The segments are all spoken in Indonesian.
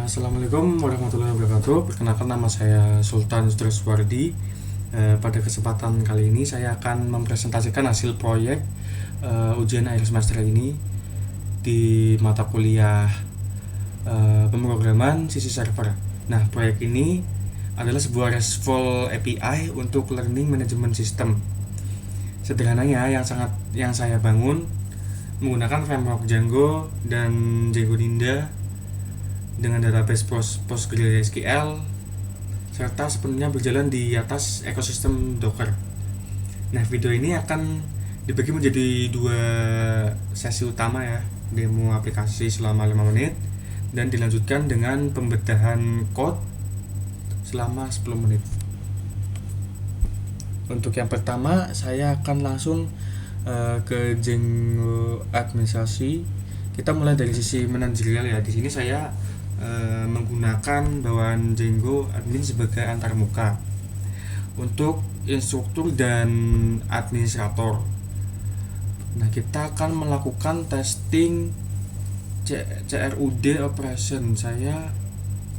Assalamualaikum warahmatullahi wabarakatuh. Perkenalkan, nama saya Sultan Sutriswardi. Pada kesempatan kali ini saya akan mempresentasikan hasil proyek ujian akhir semester ini di mata kuliah pemrograman sisi server. Nah, proyek ini adalah sebuah RESTful API untuk learning management system. Sederhananya, yang saya bangun menggunakan framework Django dan Django Ninja dengan database PostgreSQL, serta sepenuhnya berjalan di atas ekosistem Docker. Nah, video ini akan dibagi menjadi dua sesi utama ya, demo aplikasi selama 5 menit dan dilanjutkan dengan pembedahan code selama 10 menit. Untuk yang pertama, saya akan langsung ke Django administrasi. Kita mulai dari sisi manajerial ya. Di sini saya menggunakan bawaan Django admin sebagai antarmuka untuk instruktur dan administrator. Nah, kita akan melakukan testing CRUD operation. Saya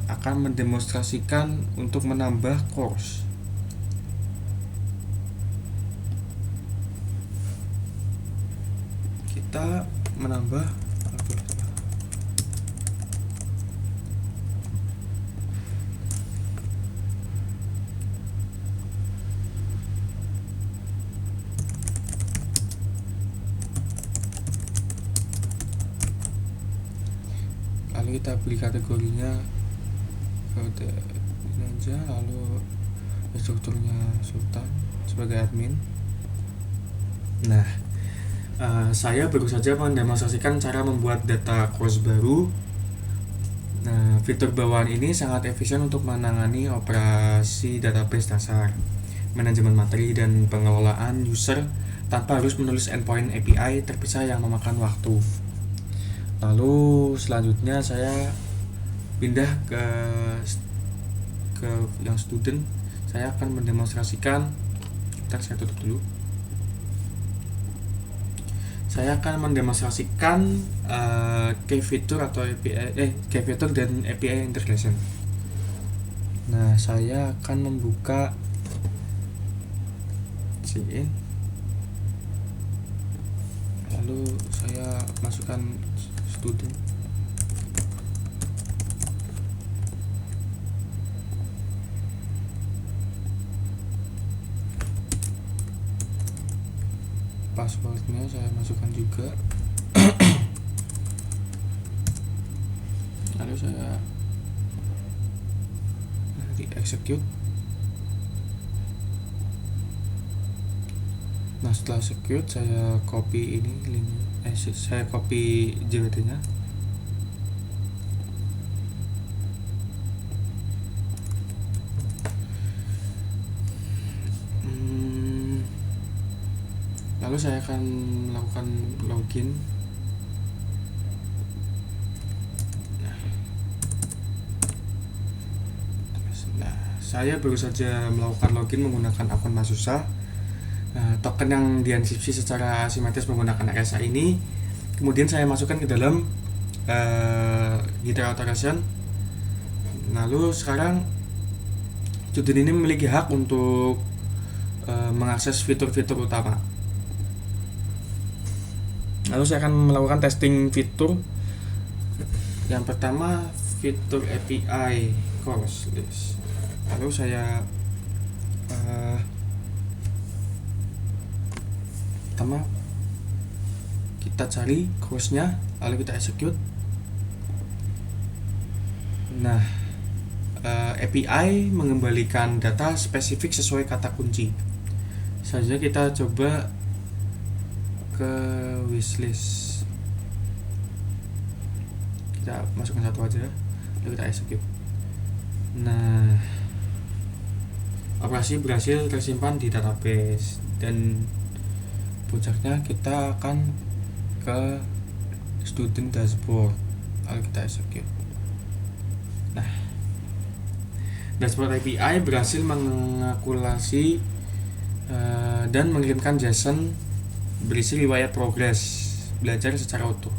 akan mendemonstrasikan untuk menambah course. Kita menambah lalu kita beri kategorinya kode ini aja, lalu instrukturnya Sultan sebagai admin. Nah, saya baru saja mendemonstrasikan cara membuat data course baru. Nah, fitur bawaan ini sangat efisien untuk menangani operasi database dasar, manajemen materi, dan pengelolaan user tanpa harus menulis endpoint API terpisah yang memakan waktu. Lalu selanjutnya saya pindah ke yang student. Saya akan mendemonstrasikan, saya tutup dulu. Saya akan mendemonstrasikan key feature atau key feature dan API integration. Nah, saya akan membuka CN, lalu saya masukkan student. Passwordnya saya masukkan juga. Lalu saya di execute. Nah, setelah execute saya copy ini link, saya copy JWT nya. Lalu saya akan melakukan login. Nah, saya baru saja melakukan login menggunakan akun Masusa. Token yang dienskripsi secara asimetris menggunakan RSA ini kemudian saya masukkan ke dalam Git Authorization. Lalu sekarang student ini memiliki hak untuk mengakses fitur-fitur utama. Lalu saya akan melakukan testing fitur. Yang pertama, fitur API course list. Lalu saya pertama kita cari course-nya, lalu kita execute. Nah, API mengembalikan data spesifik sesuai kata kunci. Selanjutnya kita coba ke wishlist. Kita masukkan satu aja, lalu kita execute. Nah, operasi berhasil tersimpan di database dan puncaknya kita akan ke student dashboard, lalu kita execute. Nah, dashboard API berhasil mengakulasi dan mengirimkan JSON berisi riwayat progres belajar secara utuh.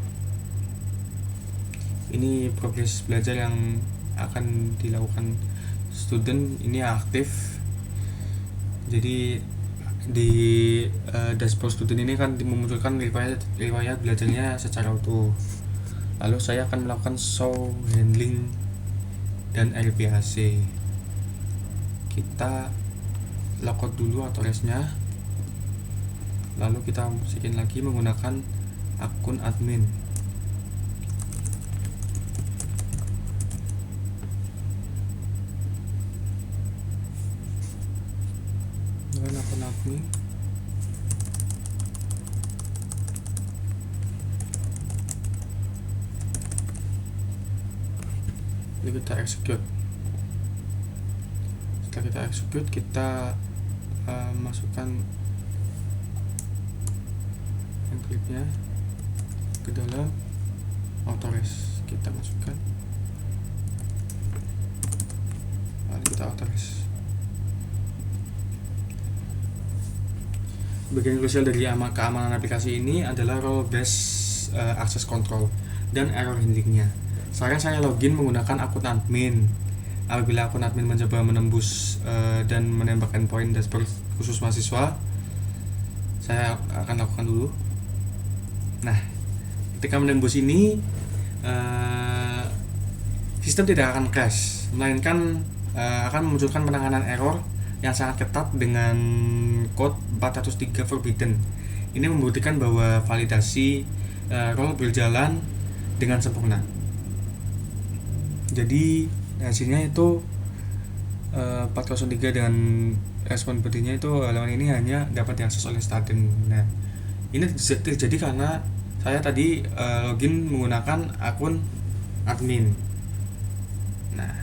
Ini progres belajar yang akan dilakukan student ini aktif. Jadi di dashboard student ini kan memunculkan riwayat belajarnya secara utuh. Lalu saya akan melakukan show handling dan RPAC. Kita logout dulu authorized-nya, lalu kita masukin lagi menggunakan akun admin. Dengan akun admin, jadi kita execute. Setelah kita execute, kita masukkan encryptnya ke dalam authorize. Kita masukkan, lalu kita authorize. Bagian krusial dari keamanan aplikasi ini adalah role based access control dan error handlingnya. Sekarang saya login menggunakan akun admin. Apabila akun admin mencoba menembus dan menembak endpoint dashboard khusus mahasiswa, saya akan lakukan dulu. Nah, ketika menembus ini, sistem tidak akan crash, melainkan akan memunculkan penanganan error yang sangat ketat dengan code 403 forbidden. Ini membuktikan bahwa validasi role berjalan dengan sempurna. Jadi hasilnya itu 403 dengan respon bodinya itu halaman ini hanya dapat diakses oleh student. Nah, ini terjadi karena saya tadi login menggunakan akun admin. Nah,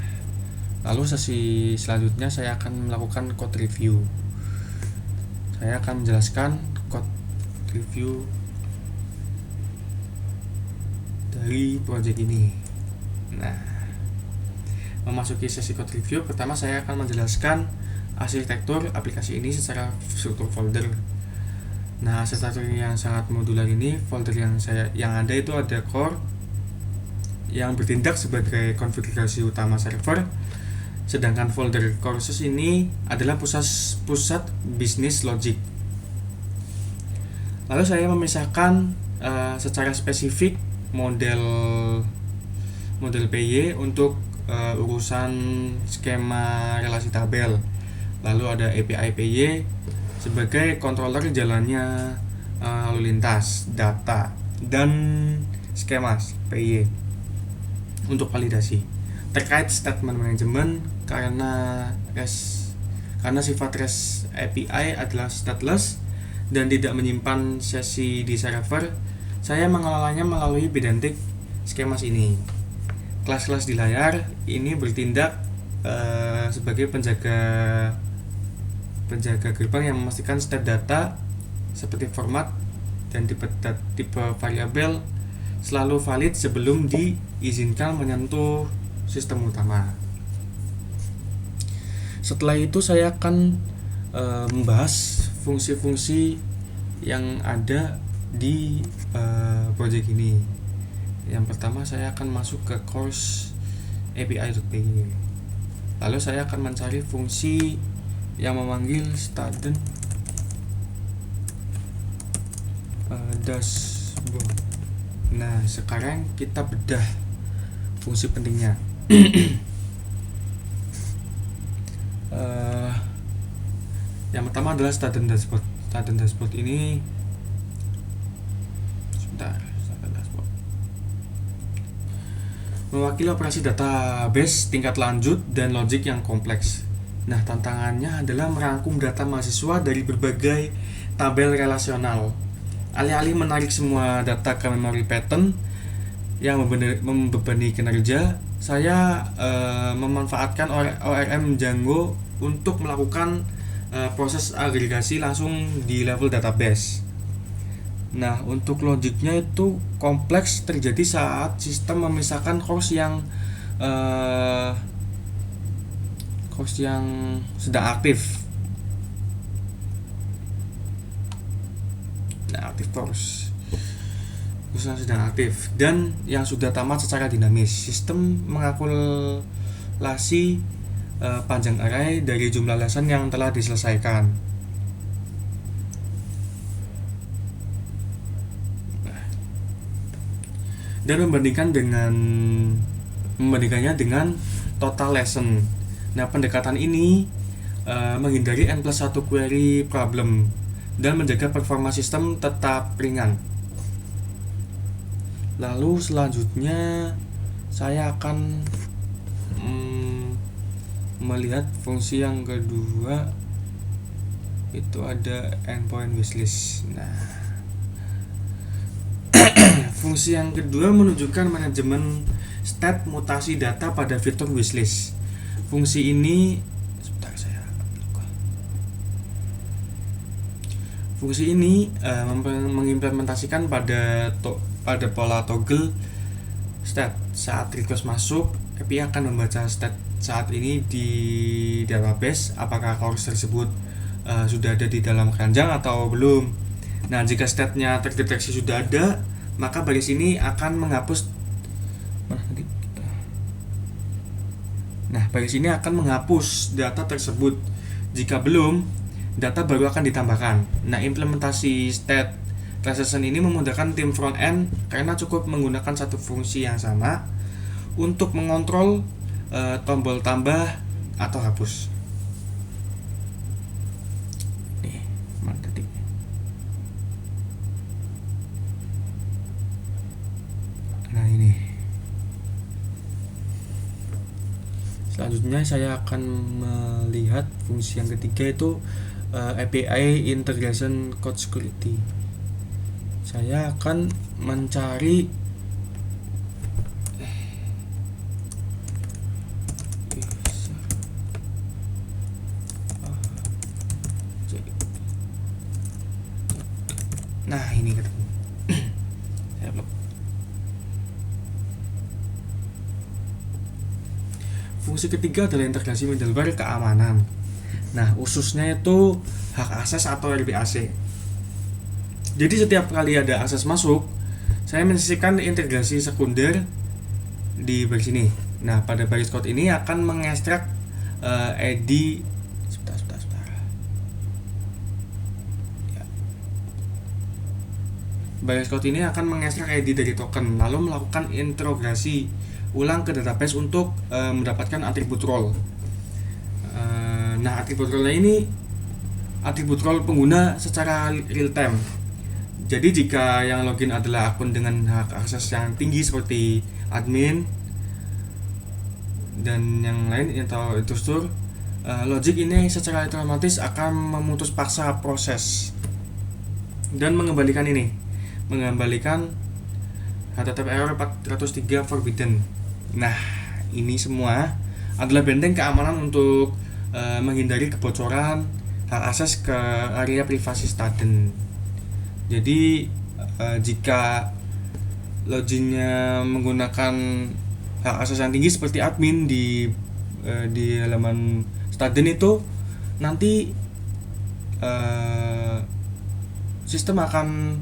lalu sesi selanjutnya saya akan melakukan code review. Saya akan menjelaskan code review dari project ini. Nah, memasuki sesi code review, pertama saya akan menjelaskan arsitektur aplikasi ini secara struktur folder. Nah, arsitektur yang sangat modular ini, folder yang ada itu ada core yang bertindak sebagai konfigurasi utama server, sedangkan folder courses ini adalah pusat bisnis logic. Lalu saya memisahkan secara spesifik model PY untuk urusan skema relasi tabel. Lalu ada API PY sebagai controller jalannya lalu lintas data dan skema PY untuk validasi. Terkait statement manajemen, karena sifat REST API adalah stateless dan tidak menyimpan sesi di server, saya mengelolanya melalui pedantic schemas ini. Kelas-kelas di layar ini bertindak sebagai penjaga gerbang yang memastikan state data seperti format dan tipe variabel selalu valid sebelum diizinkan menyentuh sistem utama. Setelah itu saya akan membahas fungsi-fungsi yang ada di project ini. Yang pertama saya akan masuk ke course API.py. Lalu saya akan mencari fungsi yang memanggil student dashboard. Nah, sekarang kita bedah fungsi pentingnya. Yang pertama adalah student dashboard. Student dashboard ini mewakili operasi database tingkat lanjut dan logik yang kompleks. Nah, tantangannya adalah merangkum data mahasiswa dari berbagai tabel relasional. Alih-alih menarik semua data ke memory pattern yang membebani kinerja, saya memanfaatkan ORM Django untuk melakukan proses agregasi langsung di level database. Nah, untuk logiknya itu kompleks terjadi saat sistem memisahkan course yang sedang aktif. Nah, aktif course yang sedang aktif dan yang sudah tamat secara dinamis. Sistem kalkulasi panjang array dari jumlah lesson yang telah diselesaikan. Dan membandingkannya dengan total lesson. Nah, pendekatan ini menghindari n+1 query problem dan menjaga performa sistem tetap ringan. Lalu selanjutnya saya akan melihat fungsi yang kedua, itu ada endpoint wishlist. Nah, fungsi yang kedua menunjukkan manajemen state mutasi data pada fitur wishlist. Fungsi ini mengimplementasikan pada pola toggle state. Saat request masuk, API akan membaca state saat ini di database, apakah course tersebut sudah ada di dalam keranjang atau belum. Nah, jika state-nya terdeteksi sudah ada, maka baris ini akan menghapus data tersebut. Jika belum, data baru akan ditambahkan. Nah, implementasi state transition ini memudahkan tim front end karena cukup menggunakan satu fungsi yang sama untuk mengontrol tombol tambah atau hapus. Nah, ini. Selanjutnya saya akan melihat fungsi yang ketiga, itu API Integration Code Security. Saya akan mencari nah, ini ketemu. Fungsi ketiga adalah integrasi middleware keamanan. Nah, khususnya itu hak akses atau RBAC. Jadi setiap kali ada akses masuk, saya menyisipkan integrasi sekunder di baris ini. Nah, pada baris code ini akan mengekstrak ID Baris code ini akan mengekstrak ID dari token, lalu melakukan integrasi ulang ke database untuk mendapatkan atribut role. Nah, atribut role ini atribut role pengguna secara real time. Jadi jika yang login adalah akun dengan hak akses yang tinggi seperti admin dan yang lain atau intruder, logic ini secara otomatis akan memutus paksa proses dan mengembalikan HTTP error 403 forbidden. Nah, ini semua adalah benteng keamanan untuk menghindari kebocoran hak akses ke area privasi student. Jadi jika loginnya menggunakan hak akses yang tinggi seperti admin di halaman student itu, nanti sistem akan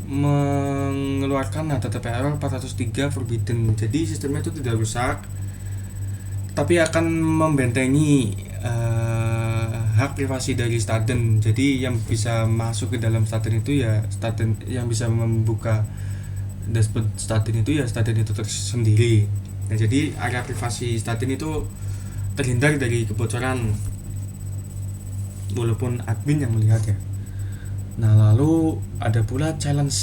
mengeluarkan HTTP error 403 forbidden. Jadi sistemnya itu tidak rusak, tapi akan membentengi hak privasi dari student. Jadi yang bisa masuk ke dalam student itu ya student, yang bisa membuka dashboard student itu ya student itu tersendiri. Nah, jadi area privasi student itu terhindar dari kebocoran walaupun admin yang melihat ya. Nah, lalu ada pula challenge.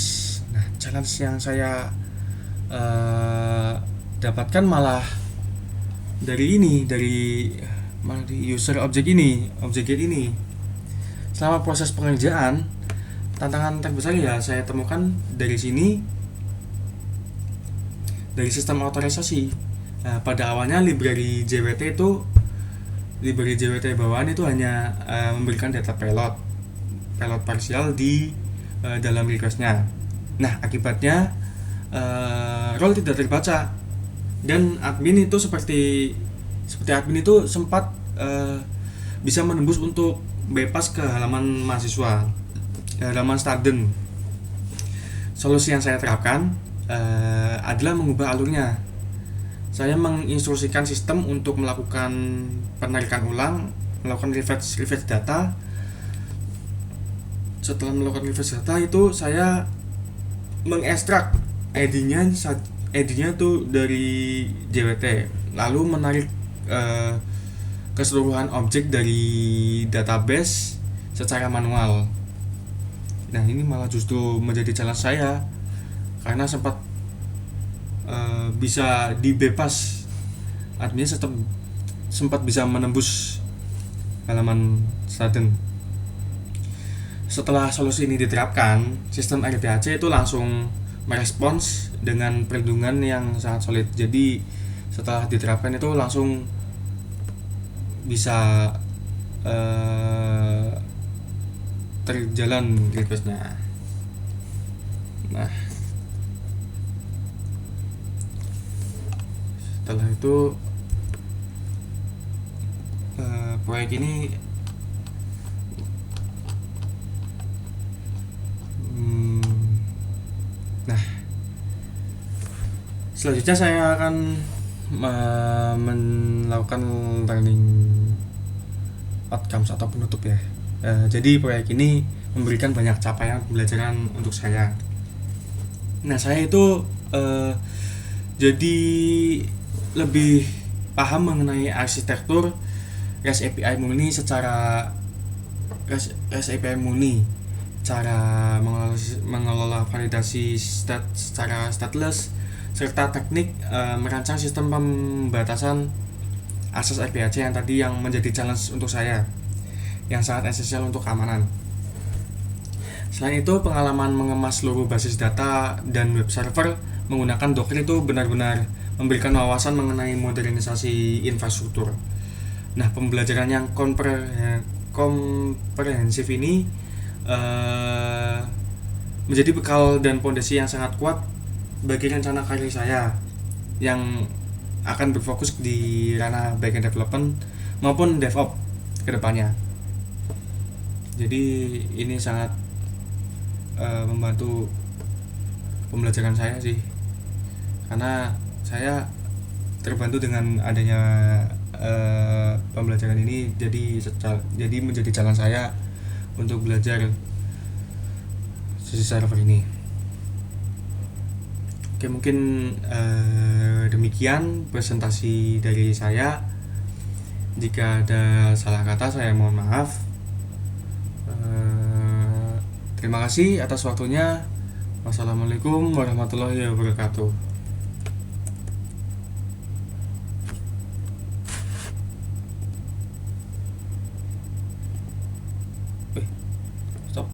Nah, challenge yang saya dapatkan malah dari user object ini. Selama proses pengerjaan, tantangan terbesar ya saya temukan dari sini, dari sistem otorisasi. Nah, pada awalnya library JWT bawaan itu hanya memberikan data payload parsial di dalam requestnya. Nah, akibatnya role tidak terbaca dan admin itu seperti admin itu sempat bisa menembus untuk bypass ke halaman mahasiswa, halaman student. Solusi yang saya terapkan adalah mengubah alurnya. saya menginstruksikan sistem untuk melakukan penarikan ulang, melakukan refresh data. Setelah melakukan refresh data itu saya mengekstrak ID-nya tuh dari JWT, lalu menarik keseluruhan objek dari database secara manual. Nah, ini malah justru menjadi challenge saya karena bisa dibebas, artinya sempat bisa menembus halaman Staden. Setelah solusi ini diterapkan, sistem RPAC itu langsung merespons dengan perlindungan yang sangat solid. Jadi setelah diterapkan itu langsung bisa terjalan requestnya. Nah, setelah itu proyek ini nah, selanjutnya saya akan melakukan learning outcomes atau penutup ya. Jadi proyek ini memberikan banyak capaian pembelajaran untuk saya. Nah, saya itu jadi lebih paham mengenai arsitektur REST API murni cara mengelola validasi secara stateless, serta teknik merancang sistem pembatasan akses RPAC yang tadi yang menjadi challenge untuk saya, yang sangat esensial untuk keamanan. Selain itu, pengalaman mengemas seluruh basis data dan web server menggunakan Docker itu benar-benar memberikan wawasan mengenai modernisasi infrastruktur. Nah, pembelajaran yang komprehensif ini menjadi bekal dan fondasi yang sangat kuat bagi rencana karir saya yang akan berfokus di ranah backend development maupun DevOps ke depannya. Jadi ini sangat membantu pembelajaran saya sih, karena saya terbantu dengan adanya pembelajaran ini. Jadi menjadi jalan saya untuk belajar sisi server ini. Oke, mungkin demikian presentasi dari saya. Jika ada salah kata, saya mohon maaf. Terima kasih atas waktunya. Wassalamualaikum warahmatullahi wabarakatuh.